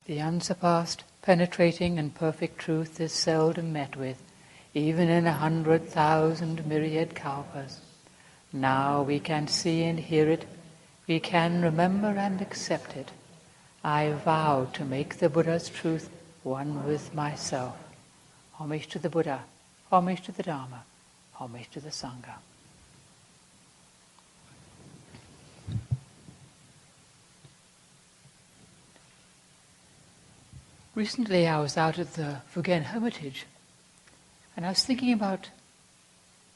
The unsurpassed, penetrating and perfect truth is seldom met with, even in 100,000 myriad kalpas. Now we can see and hear it, we can remember and accept it. I vow to make the Buddha's truth one with myself. Homage to the Buddha, homage to the Dharma, homage to the Sangha. Recently I was out at the Fugen Hermitage and I was thinking about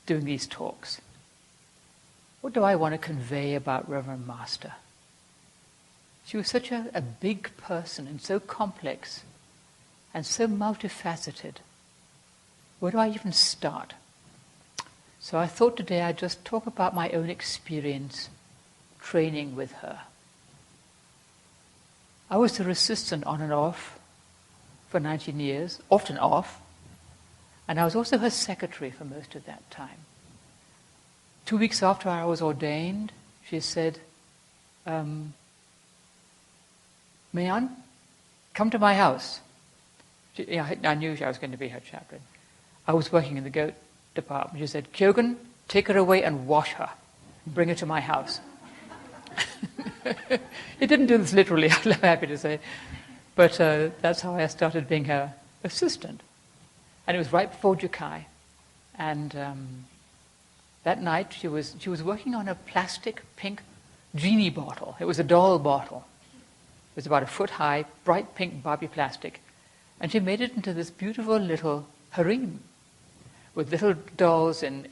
doing these talks. What do I want to convey about Reverend Master? She was such a big person and so complex and so multifaceted. Where do I even start? So I thought today I'd just talk about my own experience training with her. I was her assistant on and off for 19 years, often off, and I was also her secretary for most of that time. 2 weeks after I was ordained, she said, Meian, come to my house. I knew I was going to be her chaplain. I was working in the goat department. She said, Kyogen, take her away and wash her. Bring her to my house. He didn't do this literally, I'm happy to say. But that's how I started being her assistant. And it was right before Jukai. And that night she was working on a plastic pink genie bottle. It was a doll bottle. It was about 1 foot high, bright pink Barbie plastic. And she made it into this beautiful little harem with little dolls in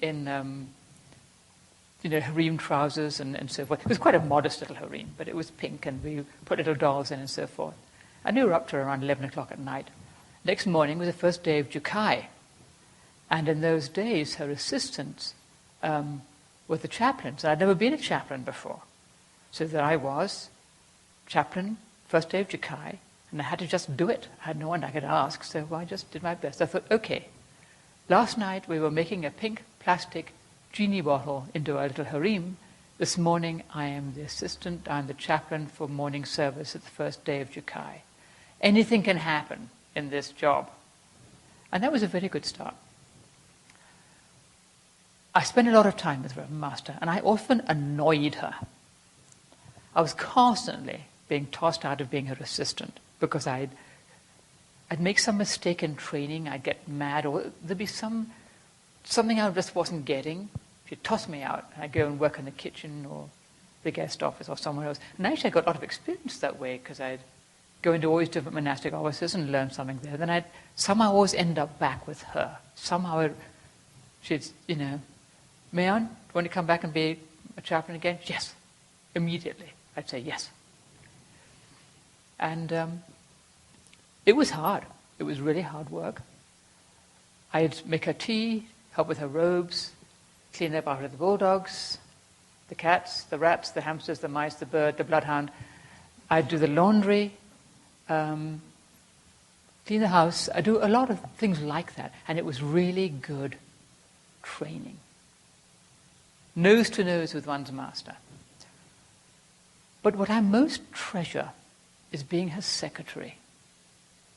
harem trousers and so forth. It was quite a modest little harem, but it was pink and we put little dolls in and so forth. And we were up to around 11 o'clock at night. Next morning was the first day of Jukai. And in those days, her assistants were the chaplains. I'd never been a chaplain before. So there I was, chaplain, first day of Jukai, and I had to just do it. I had no one I could ask, so I just did my best. I thought, okay, last night we were making a pink plastic genie bottle into a little harem. This morning I am the assistant, I'm the chaplain for morning service at the first day of Jukai. Anything can happen in this job. And that was a very good start. I spent a lot of time with Reverend Master, and I often annoyed her. I was constantly being tossed out of being her assistant because I'd make some mistake in training, I'd get mad, or there'd be something I just wasn't getting. She'd toss me out, and I'd go and work in the kitchen or the guest office or somewhere else. And actually I got a lot of experience that way because I'd go into all these different monastic offices and learn something there. Then I'd somehow always end up back with her. Somehow she'd, Meian, do you want to come back and be a chaplain again? Yes. Immediately. I'd say yes. And it was hard. It was really hard work. I'd make her tea, help with her robes, clean up after the bulldogs, the cats, the rats, the hamsters, the mice, the bird, the bloodhound. I'd do the laundry, clean the house. I do a lot of things like that. And it was really good training. Nose to nose with one's master. But what I most treasure is being her secretary.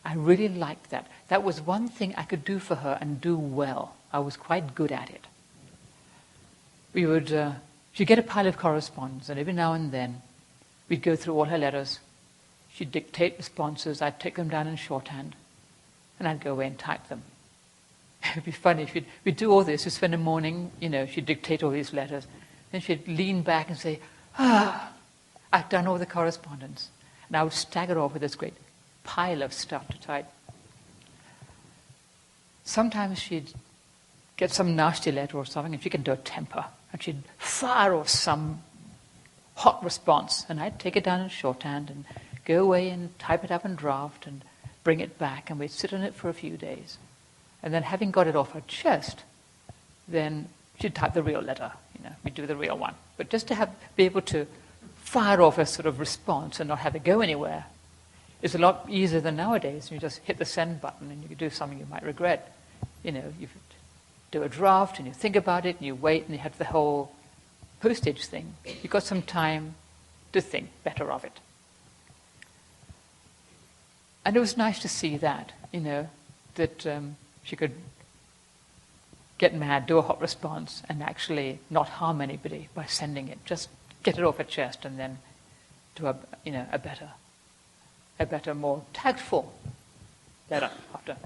I really liked that. That was one thing I could do for her and do well. I was quite good at it. She'd get a pile of correspondence, and every now and then we'd go through all her letters. She'd dictate responses, I'd take them down in shorthand, and I'd go away and type them. It'd be funny, we'd do all this, we'd spend a morning, she'd dictate all these letters, then she'd lean back and say, I've done all the correspondence. And I would stagger off with this great pile of stuff to type. Sometimes she'd get some nasty letter or something, and she could do a temper, and she'd fire off some hot response, and I'd take it down in shorthand and go away and type it up in draft and bring it back, and we'd sit on it for a few days. And then having got it off her chest, then she'd type the real letter, we'd do the real one. But just to be able to fire off a sort of response and not have it go anywhere is a lot easier than nowadays. You just hit the send button and you can do something you might regret. You do a draft and you think about it and you wait and you have the whole postage thing. You've got some time to think better of it. And it was nice to see that, that she could get mad, do a hot response, and actually not harm anybody by sending it. Just get it off her chest and then do a better, more tactful letter after.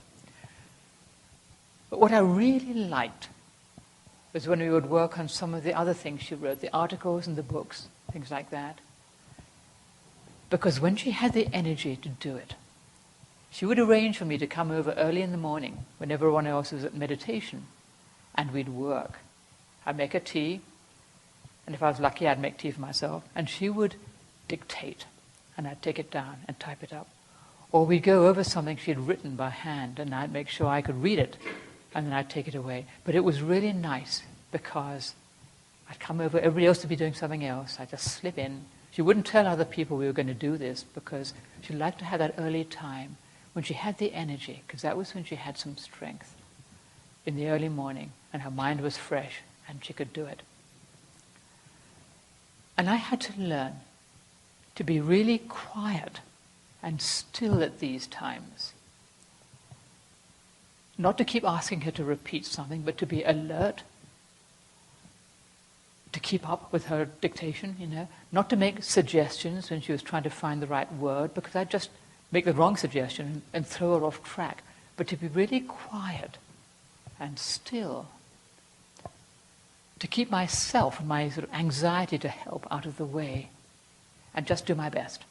But what I really liked was when we would work on some of the other things she wrote, the articles and the books, things like that. Because when she had the energy to do it, she would arrange for me to come over early in the morning when everyone else was at meditation, and we'd work. I'd make her tea, and if I was lucky, I'd make tea for myself, and she would dictate, and I'd take it down and type it up. Or we'd go over something she'd written by hand, and I'd make sure I could read it, and then I'd take it away. But it was really nice because I'd come over, everybody else would be doing something else. I'd just slip in. She wouldn't tell other people we were going to do this because she liked to have that early time when she had the energy, because that was when she had some strength in the early morning and her mind was fresh and she could do it. And I had to learn to be really quiet and still at these times. Not to keep asking her to repeat something, but to be alert, to keep up with her dictation, not to make suggestions when she was trying to find the right word, because I'd just make the wrong suggestion and throw her off track, but to be really quiet and still, to keep myself and my sort of anxiety to help out of the way and just do my best.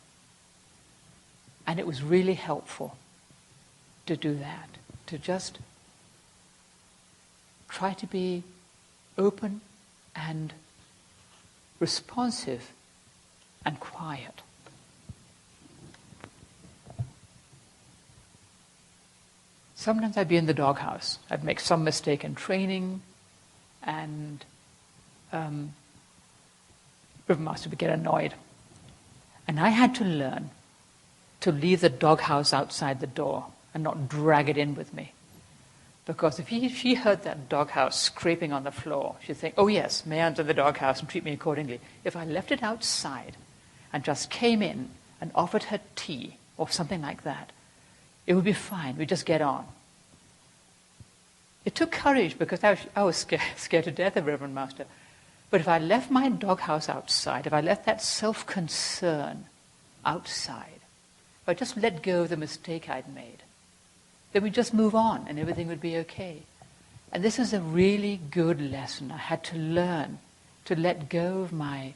And it was really helpful to do that, to just try to be open and responsive and quiet. Sometimes I'd be in the doghouse. I'd make some mistake in training, and Rivermaster would get annoyed. And I had to learn to leave the doghouse outside the door and not drag it in with me. Because if she heard that doghouse scraping on the floor, she'd think, oh yes, Meian's in the doghouse, and treat me accordingly. If I left it outside and just came in and offered her tea or something like that, it would be fine. We'd just get on. It took courage because I was scared to death of Reverend Master. But if I left my doghouse outside, if I left that self-concern outside, if I just let go of the mistake I'd made, then we'd just move on and everything would be okay. And this is a really good lesson. I had to learn to let go of my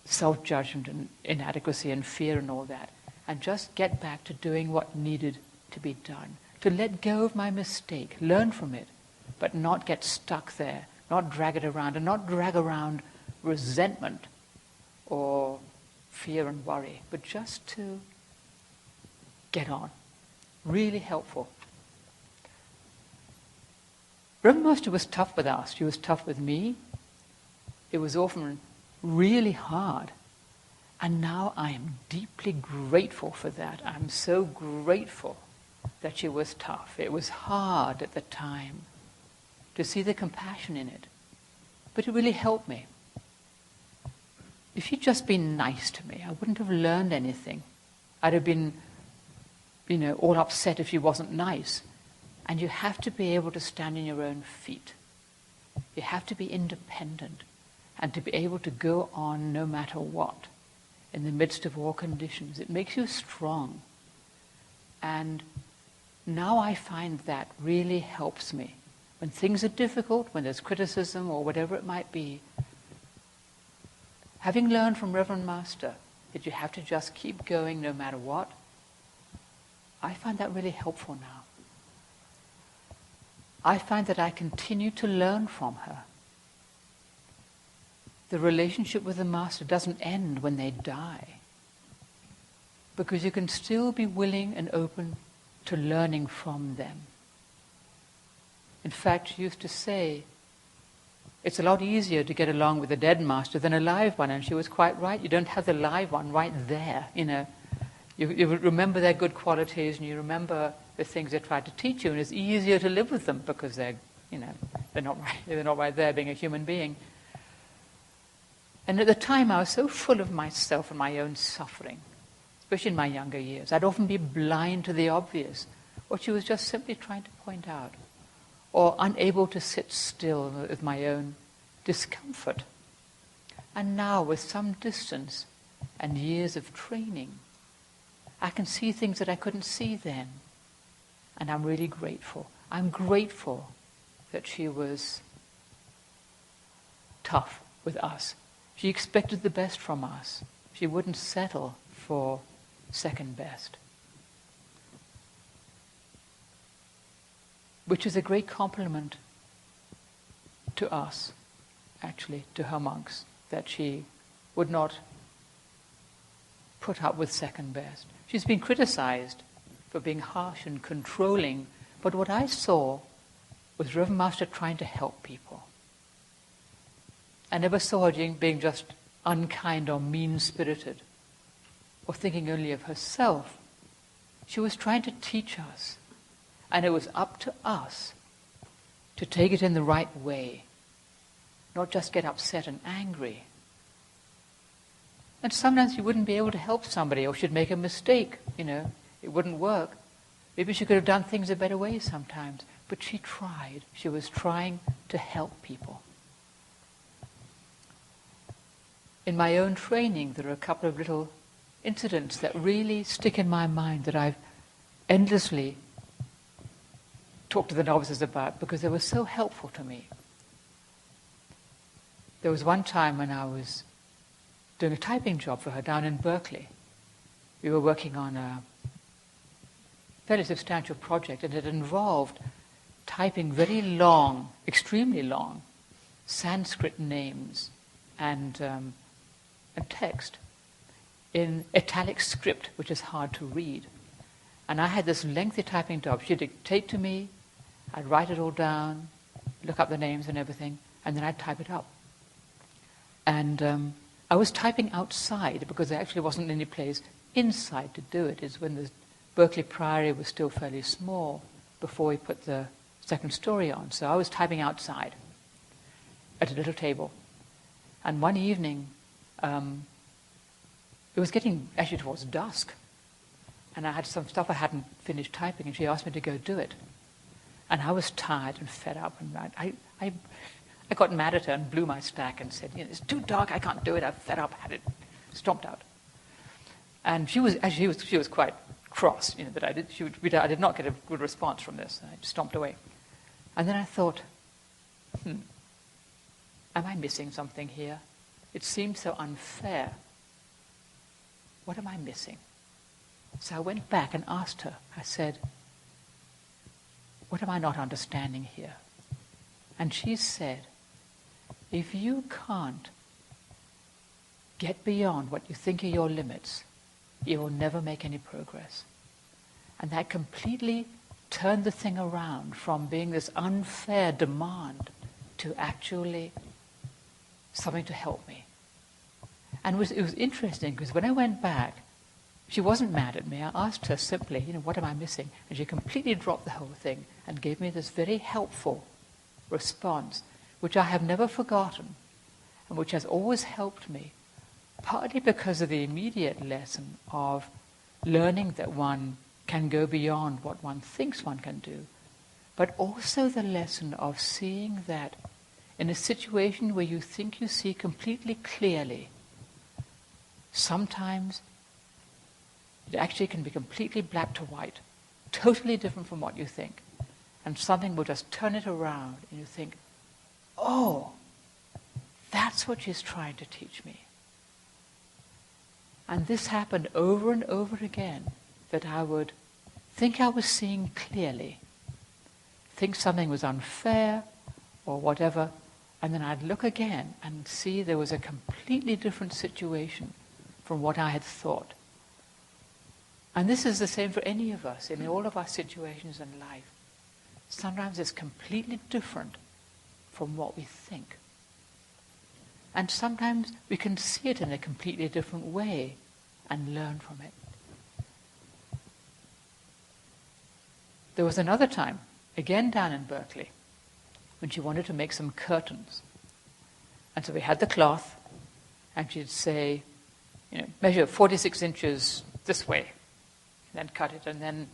self-judgment and inadequacy and fear and all that, and just get back to doing what needed to be done. To let go of my mistake, learn from it, but not get stuck there, not drag it around, and not drag around resentment or fear and worry, but just to get on. Really helpful. Reverend Master was tough with us. She was tough with me. It was often really hard. And now I am deeply grateful for that. I'm so grateful that she was tough. It was hard at the time to see the compassion in it. But it really helped me. If she'd just been nice to me, I wouldn't have learned anything. I'd have been, all upset if she wasn't nice. And you have to be able to stand on your own feet. You have to be independent and to be able to go on no matter what in the midst of all conditions. It makes you strong. And now I find that really helps me. When things are difficult, when there's criticism or whatever it might be, having learned from Reverend Master that you have to just keep going no matter what, I find that really helpful now. I find that I continue to learn from her. The relationship with the Master doesn't end when they die, because you can still be willing and open to learning from them. In fact, she used to say, it's a lot easier to get along with a dead master than a live one, and she was quite right. You don't have the live one right there, You remember their good qualities, and you remember the things they tried to teach you, and it's easier to live with them because they're not right there being a human being. And at the time, I was so full of myself and my own suffering. especially in my younger years. I'd often be blind to the obvious, what she was just simply trying to point out, or unable to sit still with my own discomfort. And now, with some distance and years of training, I can see things that I couldn't see then. And I'm really grateful. I'm grateful that she was tough with us. She expected the best from us. She wouldn't settle for second best. Which is a great compliment to us, actually, to her monks, that she would not put up with second best. She's been criticized for being harsh and controlling, but what I saw was Reverend Master trying to help people. I never saw her being just unkind or mean-spirited, or thinking only of herself. She was trying to teach us, and it was up to us to take it in the right way, not just get upset and angry. And sometimes you wouldn't be able to help somebody, or she'd make a mistake, it wouldn't work. Maybe she could have done things a better way sometimes, but she tried. She was trying to help people. In my own training, there are a couple of little incidents that really stick in my mind that I've endlessly talked to the novices about because they were so helpful to me. There was one time when I was doing a typing job for her down in Berkeley. We were working on a fairly substantial project, and it involved typing very long, extremely long, Sanskrit names and text in italic script, which is hard to read. And I had this lengthy typing job. She'd dictate to me, I'd write it all down, look up the names and everything, and then I'd type it up. And I was typing outside because there actually wasn't any place inside to do it. It's when the Berkeley Priory was still fairly small before we put the second story on. So I was typing outside at a little table. And one evening, it was getting actually towards dusk. And I had some stuff I hadn't finished typing, and she asked me to go do it. And I was tired and fed up. And I got mad at her and blew my stack and said, it's too dark, I can't do it, I'm fed up, had it stomped out. And she was quite cross, that I did not get a good response from this. I stomped away. And then I thought, am I missing something here? It seems so unfair. What am I missing? So I went back and asked her. I said, what am I not understanding here? And she said, if you can't get beyond what you think are your limits, you will never make any progress. And that completely turned the thing around from being this unfair demand to actually something to help me. And it was interesting because when I went back, she wasn't mad at me. I asked her simply, what am I missing? And she completely dropped the whole thing and gave me this very helpful response, which I have never forgotten and which has always helped me, partly because of the immediate lesson of learning that one can go beyond what one thinks one can do, but also the lesson of seeing that in a situation where you think you see completely clearly, sometimes it actually can be completely black to white, totally different from what you think. And something will just turn it around and you think, oh, that's what she's trying to teach me. And this happened over and over again, that I would think I was seeing clearly, think something was unfair or whatever, and then I'd look again and see there was a completely different situation from what I had thought. And this is the same for any of us in all of our situations in life. Sometimes it's completely different from what we think. And sometimes we can see it in a completely different way and learn from it. There was another time, again down in Berkeley, when she wanted to make some curtains. And so we had the cloth, and she'd say, measure 46 inches this way, and then cut it, and then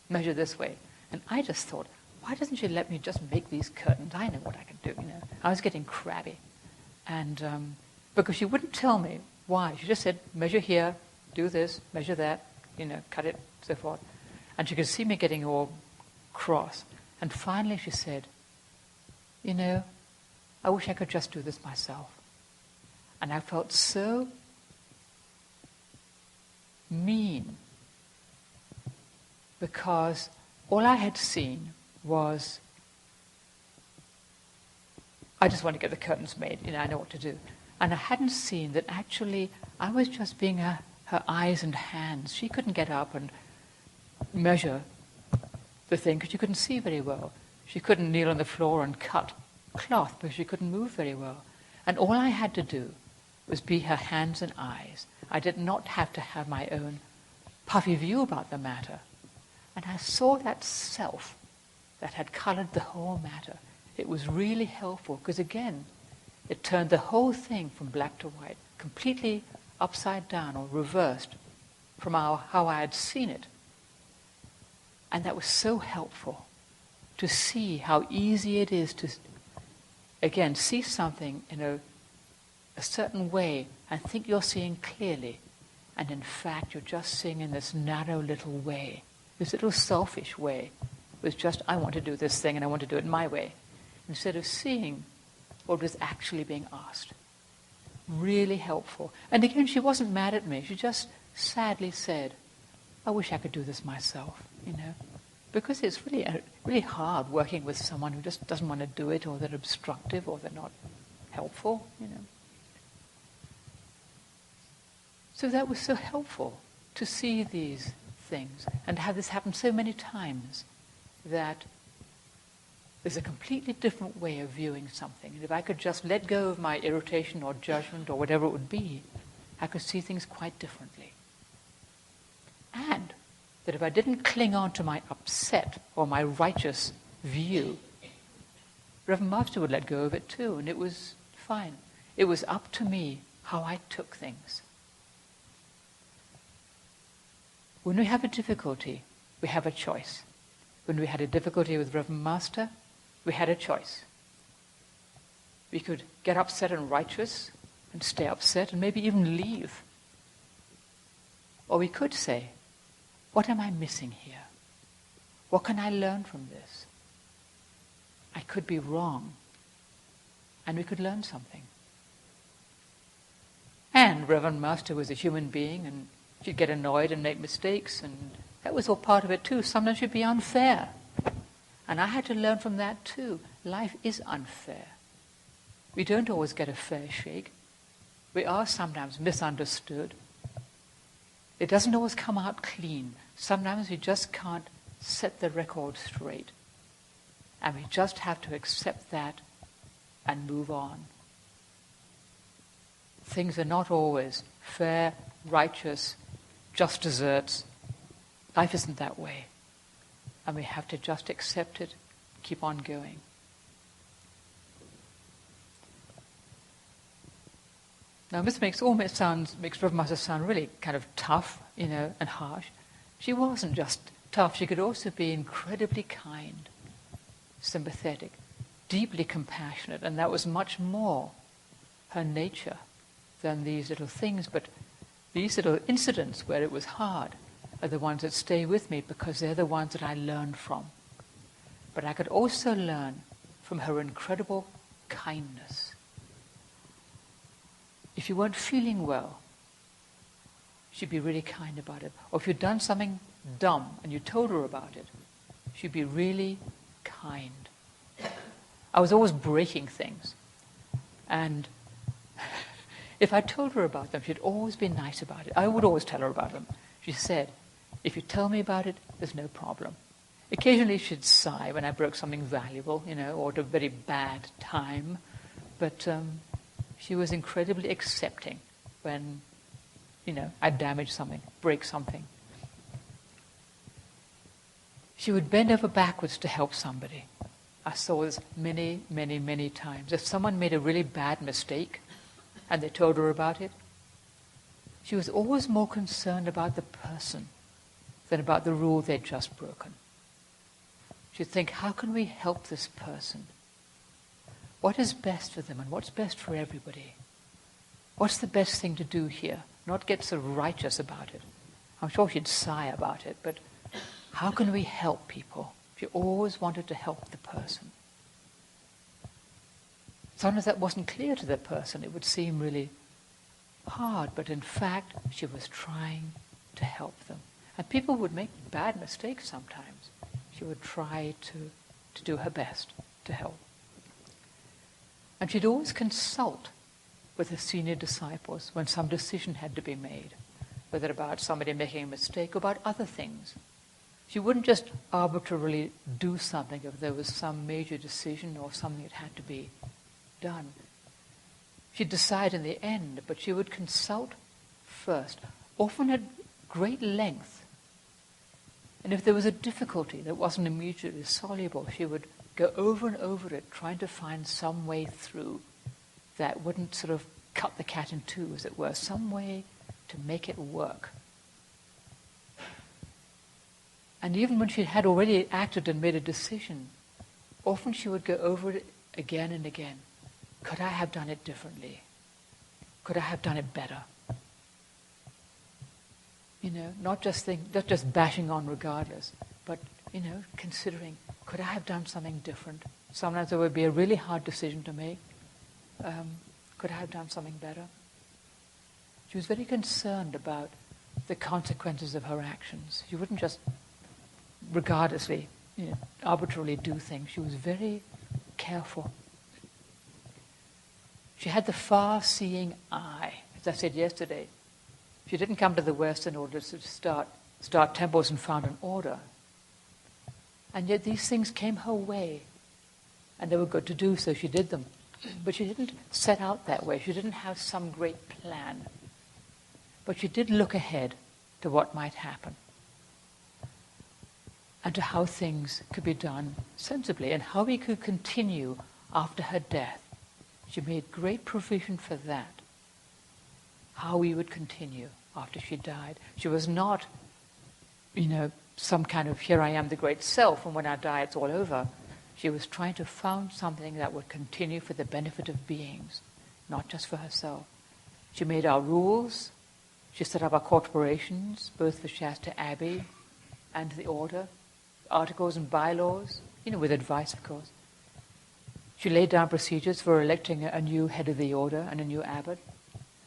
measure this way. And I just thought, why doesn't she let me just make these curtains? I know what I can do, I was getting crabby. And because she wouldn't tell me why. She just said, measure here, do this, measure that, cut it, so forth. And she could see me getting all cross. And finally she said, I wish I could just do this myself. And I felt so mean because all I had seen was, I just want to get the curtains made, I know what to do. And I hadn't seen that actually I was just being her eyes and hands. She couldn't get up and measure the thing because she couldn't see very well. She couldn't kneel on the floor and cut cloth because she couldn't move very well. And all I had to do was be her hands and eyes. I did not have to have my own puffy view about the matter. And I saw that self that had colored the whole matter. It was really helpful because, again, it turned the whole thing from black to white, completely upside down or reversed from how I had seen it. And that was so helpful to see how easy it is to, again, see something in a certain way and think you're seeing clearly. And in fact, you're just seeing in this narrow little way, this little selfish way. It was just, I want to do this thing and I want to do it my way. Instead of seeing what was actually being asked. Really helpful. And again, she wasn't mad at me. She just sadly said, I wish I could do this myself, Because it's really hard working with someone who just doesn't want to do it, or they're obstructive, or they're not helpful, So that was so helpful to see these things and have this happen so many times that there's a completely different way of viewing something. And if I could just let go of my irritation or judgment or whatever it would be, I could see things quite differently. And that if I didn't cling on to my upset or my righteous view, Reverend Master would let go of it too, and it was fine. It was up to me how I took things. When we have a difficulty, we have a choice. When we had a difficulty with Reverend Master, we had a choice. We could get upset and righteous and stay upset and maybe even leave. Or we could say, what am I missing here? What can I learn from this? I could be wrong. And we could learn something. And Reverend Master was a human being, and she'd get annoyed and make mistakes, and that was all part of it too. Sometimes she'd be unfair. And I had to learn from that too. Life is unfair. We don't always get a fair shake. We are sometimes misunderstood. It doesn't always come out clean. Sometimes we just can't set the record straight. And we just have to accept that and move on. Things are not always fair, righteous, just desserts. Life isn't that way. And we have to just accept it, keep on going. Now this makes Reverend Master sound really kind of tough, and harsh. She wasn't just tough. She could also be incredibly kind, sympathetic, deeply compassionate, and that was much more her nature than these little things. But these little incidents where it was hard are the ones that stay with me because they're the ones that I learned from. But I could also learn from her incredible kindness. If you weren't feeling well, she'd be really kind about it. Or if you'd done something dumb and you told her about it, she'd be really kind. I was always breaking things. And if I told her about them, she'd always be nice about it. I would always tell her about them. She said, if you tell me about it, there's no problem. Occasionally she'd sigh when I broke something valuable, or at a very bad time. But she was incredibly accepting when, I damage something, break something. She would bend over backwards to help somebody. I saw this many, many, many times. If someone made a really bad mistake and they told her about it, She was always more concerned about the person than about the rule they'd just broken. She'd think, how can we help this person? What is best for them and what's best for everybody? What's the best thing to do here? Not get so righteous about it. I'm sure she'd sigh about it, but how can we help people? She always wanted to help the person. Sometimes that wasn't clear to the person. It would seem really hard, but in fact, she was trying to help them. And people would make bad mistakes sometimes. She would try to do her best to help. And she'd always consult with the senior disciples when some decision had to be made, whether about somebody making a mistake or about other things. She wouldn't just arbitrarily do something if there was some major decision or something that had to be done. She'd decide in the end, but she would consult first, often at great length. And if there was a difficulty that wasn't immediately soluble, she would go over and over it, trying to find some way through that wouldn't sort of cut the cat in two, as it were, some way to make it work. And even when she had already acted and made a decision, often she would go over it again and again. Could I have done it differently? Could I have done it better? Not just bashing on regardless, but, considering, could I have done something different? Sometimes there would be a really hard decision to make. Could I have done something better? She was very concerned about the consequences of her actions. She wouldn't just regardlessly, arbitrarily do things. She was very careful. She had the far-seeing eye. As I said yesterday, she didn't come to the West in order to start temples and found an order. And yet these things came her way, and they were good to do, so she did them. But she didn't set out that way. She didn't have some great plan. But she did look ahead to what might happen and to how things could be done sensibly and how we could continue after her death. She made great provision for that, how we would continue after she died. She was not, some kind of, here I am, the great self, and when I die it's all over. She was trying to found something that would continue for the benefit of beings, not just for herself. She made our rules. She set up our corporations, both for Shasta Abbey and the order, articles and bylaws, with advice, of course. She laid down procedures for electing a new head of the order and a new abbot,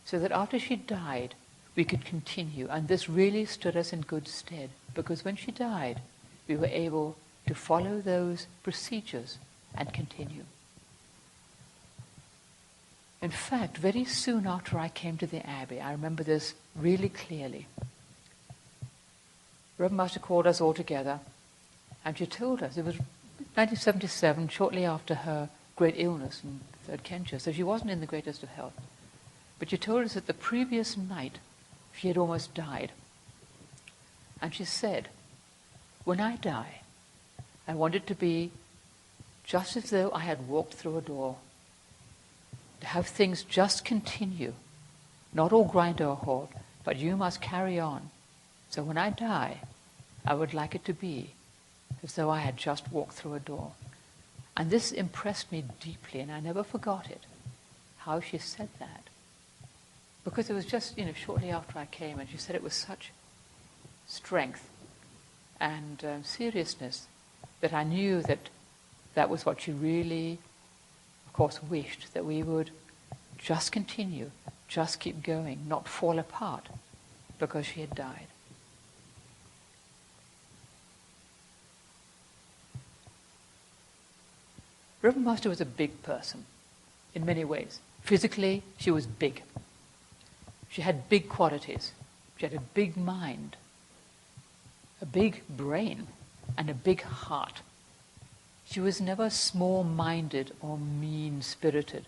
so that after she died, we could continue. And this really stood us in good stead, because when she died, we were able to follow those procedures and continue. In fact, very soon after I came to the Abbey, I remember this really clearly. Reverend Master called us all together, and she told us, it was 1977, shortly after her great illness and third Kensha, so she wasn't in the greatest of health. But she told us that the previous night she had almost died. And she said, when I die, I want it to be just as though I had walked through a door. To have things just continue, not all grind to a halt, but you must carry on. So when I die, I would like it to be as though I had just walked through a door. And this impressed me deeply, and I never forgot it, how she said that. Because it was just, shortly after I came, and she said it with such strength and seriousness that I knew that that was what she really, of course, wished, that we would just continue, just keep going, not fall apart because she had died. Reverend Master was a big person in many ways. Physically, she was big. She had big qualities. She had a big mind, a big brain, and a big heart. She was never small-minded or mean-spirited,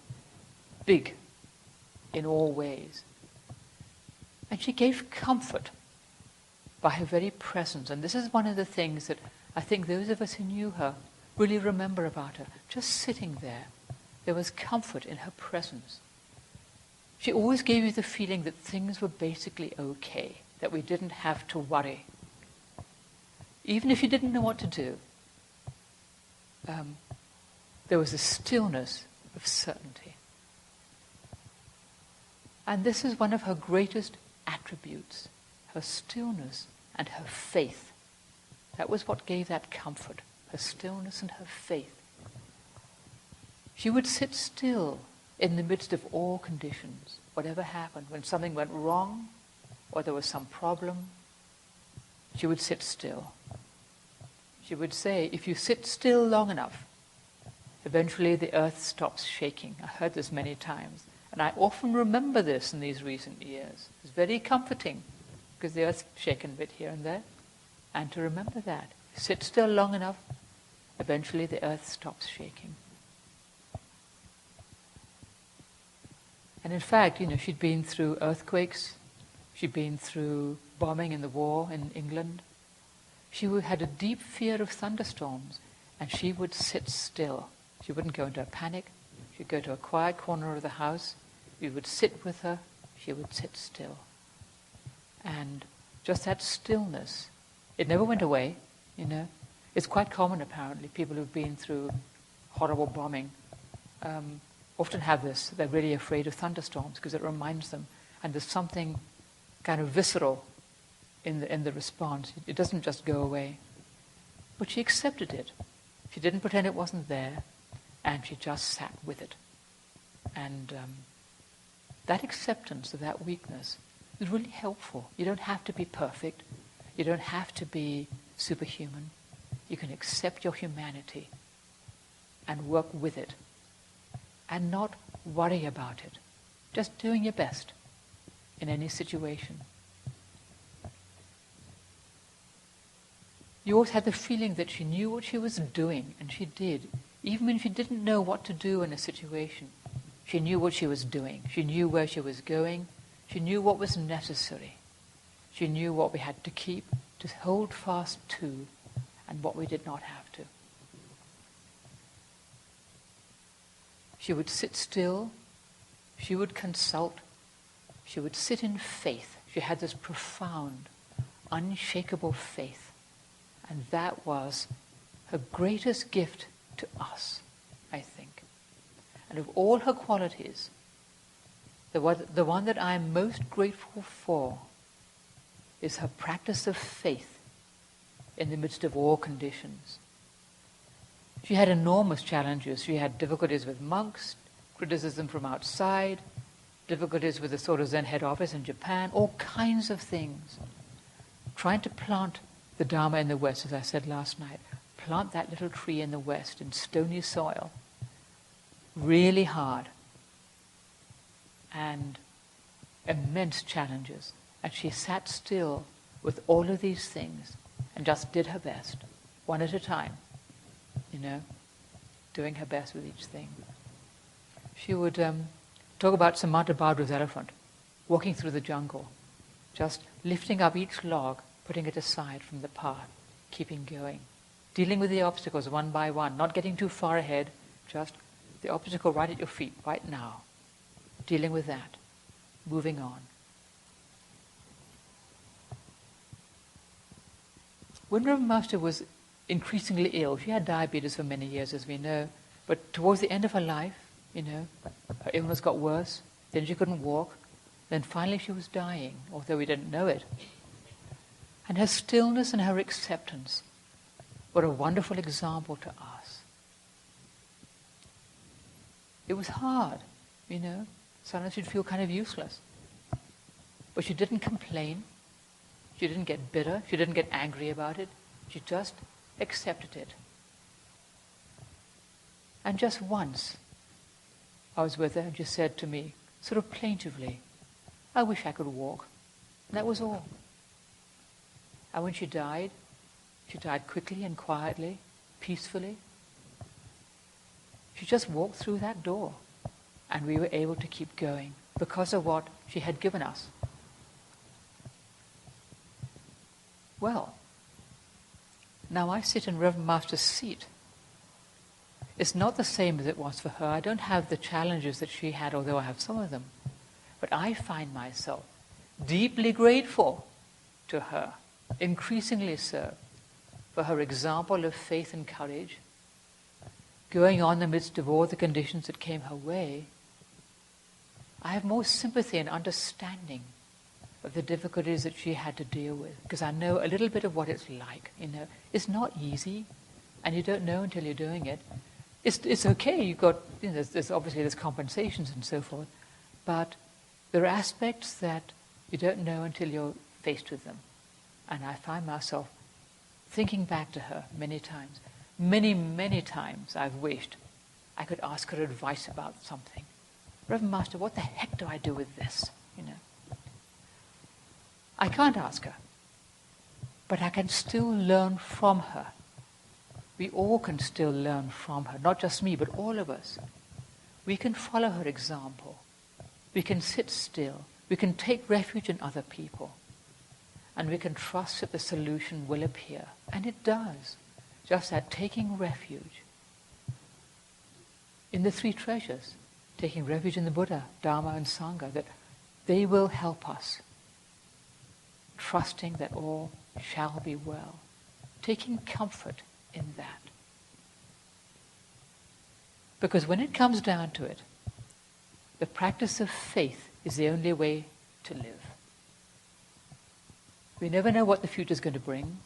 big in all ways. And she gave comfort by her very presence. And this is one of the things that I think those of us who knew her really remember about her. Just sitting there was comfort in her presence. She always gave you the feeling that things were basically okay, that we didn't have to worry. Even if you didn't know what to do, there was a stillness of certainty. And this is one of her greatest attributes, her stillness and her faith. That was what gave that comfort, her stillness and her faith. She would sit still in the midst of all conditions, whatever happened. When something went wrong or there was some problem, she would sit still. She would say, if you sit still long enough, eventually the earth stops shaking. I heard this many times. And I often remember this in these recent years. It's very comforting because the earth's shaken a bit here and there. And to remember that. Sit still long enough, eventually the earth stops shaking. And in fact, she'd been through earthquakes. She'd been through bombing in the war in England. She had a deep fear of thunderstorms, and she would sit still. She wouldn't go into a panic. She'd go to a quiet corner of the house. We would sit with her. She would sit still. And just that stillness, it never went away, It's quite common, apparently. People who've been through horrible bombing often have this. They're really afraid of thunderstorms because it reminds them. And there's something kind of visceral in the response. It doesn't just go away. But she accepted it. She didn't pretend it wasn't there. And she just sat with it. And that acceptance of that weakness is really helpful. You don't have to be perfect. You don't have to be superhuman. You can accept your humanity and work with it and not worry about it. Just doing your best in any situation. You always had the feeling that she knew what she was doing, and she did. Even when she didn't know what to do in a situation, she knew what she was doing. She knew where she was going. She knew what was necessary. She knew what we had to keep, to hold fast to, and what we did not have to. She would sit still. She would consult. She would sit in faith. She had this profound, unshakable faith. And that was her greatest gift to us, I think. And of all her qualities, the one that I am most grateful for is her practice of faith in the midst of all conditions. She had enormous challenges. She had difficulties with monks, criticism from outside, difficulties with the sort of Zen head office in Japan, all kinds of things. Trying to plant the Dharma in the West, as I said last night, plant that little tree in the West in stony soil. Really hard. And immense challenges. And she sat still with all of these things and just did her best, one at a time, doing her best with each thing. She would talk about Samantabhadra's elephant, walking through the jungle, just lifting up each log, putting it aside from the path, keeping going, dealing with the obstacles one by one, not getting too far ahead, just the obstacle right at your feet, right now, dealing with that, moving on. When Reverend Master was increasingly ill, she had diabetes for many years, as we know, but towards the end of her life, her illness got worse, then she couldn't walk, then finally she was dying, although we didn't know it. And her stillness and her acceptance were a wonderful example to us. It was hard, Sometimes she'd feel kind of useless. But she didn't complain. She didn't get bitter. She didn't get angry about it. She just accepted it. And just once, I was with her and she said to me, sort of plaintively, "I wish I could walk." And that was all. And when she died quickly and quietly, peacefully. She just walked through that door, and we were able to keep going because of what she had given us. Well, now I sit in Reverend Master's seat. It's not the same as it was for her. I don't have the challenges that she had, although I have some of them. But I find myself deeply grateful to her, increasingly so, for her example of faith and courage, going on in the midst of all the conditions that came her way. I have more sympathy and understanding of the difficulties that she had to deal with, because I know a little bit of what it's like. It's not easy, and you don't know until you're doing it. It's okay. You've got, there's obviously there's compensations and so forth, but there are aspects that you don't know until you're faced with them. And I find myself thinking back to her many times. Many, many times I've wished I could ask her advice about something. Reverend Master, what the heck do I do with this? I can't ask her, but I can still learn from her. We all can still learn from her, not just me, but all of us. We can follow her example. We can sit still. We can take refuge in other people. And we can trust that the solution will appear. And it does. Just that taking refuge in the three treasures, taking refuge in the Buddha, Dharma and Sangha, that they will help us. Trusting that all shall be well. Taking comfort in that. Because when it comes down to it, the practice of faith is the only way to live. We never know what the future is going to bring.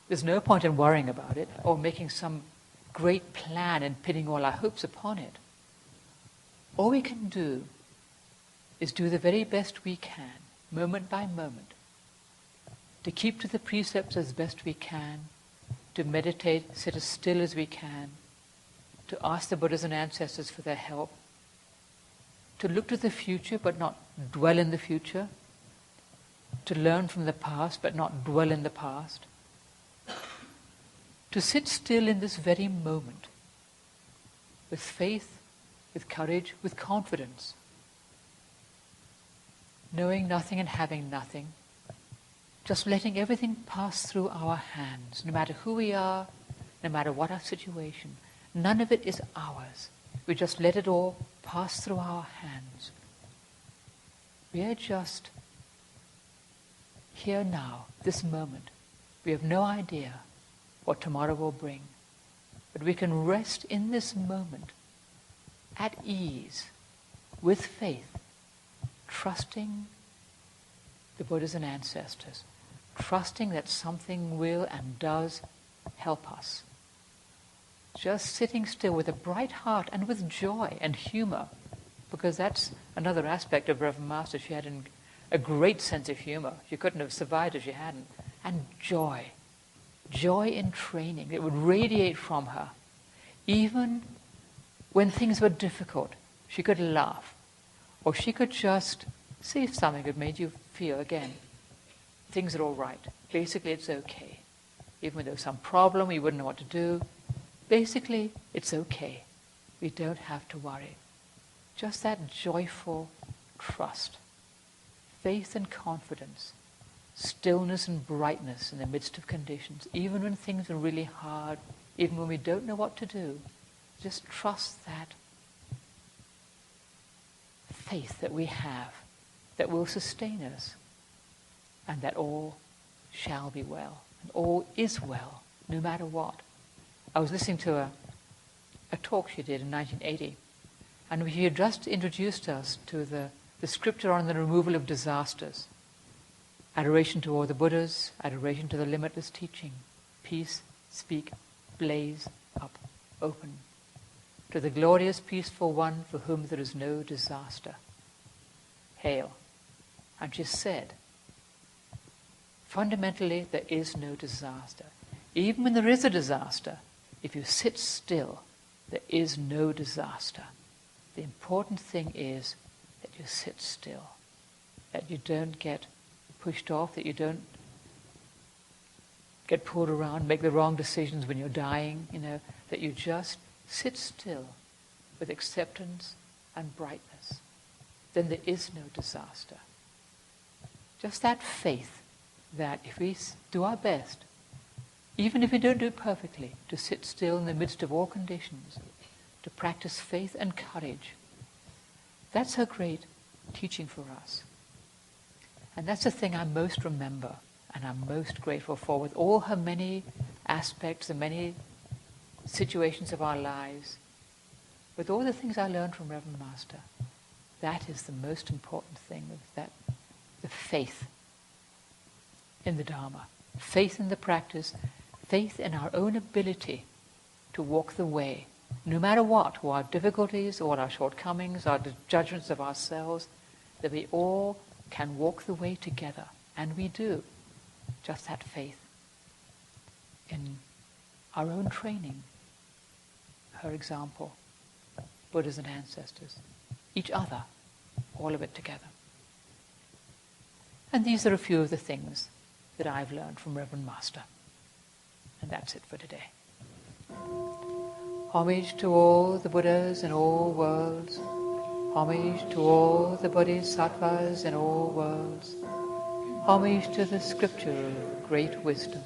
There's no point in worrying about it or making some great plan and pinning all our hopes upon it. All we can do is do the very best we can, moment by moment, to keep to the precepts as best we can, to meditate, sit as still as we can, to ask the Buddhas and ancestors for their help, to look to the future but not dwell in the future, to learn from the past but not dwell in the past, to sit still in this very moment with faith, with courage, with confidence, knowing nothing and having nothing, just letting everything pass through our hands, no matter who we are, no matter what our situation. None of it is ours. We just let it all pass through our hands. We are just here now, this moment. We have no idea what tomorrow will bring. But we can rest in this moment at ease, with faith, trusting the Buddhas and ancestors, trusting that something will and does help us. Just sitting still with a bright heart and with joy and humor, because that's another aspect of Reverend Master. She had a great sense of humor. She couldn't have survived if she hadn't. And joy in training. It would radiate from her. Even when things were difficult, she could laugh. Or she could just say something that made you feel, again, things are all right. Basically, it's okay. Even when there was some problem, we wouldn't know what to do. Basically, it's okay. We don't have to worry. Just that joyful trust, faith and confidence, stillness and brightness in the midst of conditions, even when things are really hard, even when we don't know what to do. Just trust that faith that we have that will sustain us, and that all shall be well, and all is well, no matter what. I was listening to a talk she did in 1980, and she had just introduced us to the scripture on the removal of disasters. Adoration to all the Buddhas, adoration to the limitless teaching. Peace, speak, blaze, up, open. To the glorious, peaceful one for whom there is no disaster. Hail. And she said, fundamentally, there is no disaster. Even when there is a disaster, if you sit still, there is no disaster. The important thing is that you sit still, that you don't get pushed off, that you don't get pulled around, make the wrong decisions when you're dying, that you just sit still with acceptance and brightness. Then there is no disaster. Just that faith that if we do our best, even if we don't do it perfectly, to sit still in the midst of all conditions, to practice faith and courage, that's her great teaching for us. And that's the thing I most remember and I'm most grateful for, with all her many aspects and many situations of our lives, with all the things I learned from Reverend Master. That is the most important thing, that the faith in the Dharma, faith in the practice, faith in our own ability to walk the way, no matter what our difficulties or our shortcomings, our judgments of ourselves, that we all can walk the way together. And we do. Just that faith in our own training, her example, Buddhas and ancestors, each other, all of it together. And these are a few of the things that I've learned from Reverend Master. And that's it for today. Homage to all the Buddhas in all worlds. Homage to all the Bodhisattvas in all worlds. Homage to the scripture of great wisdom.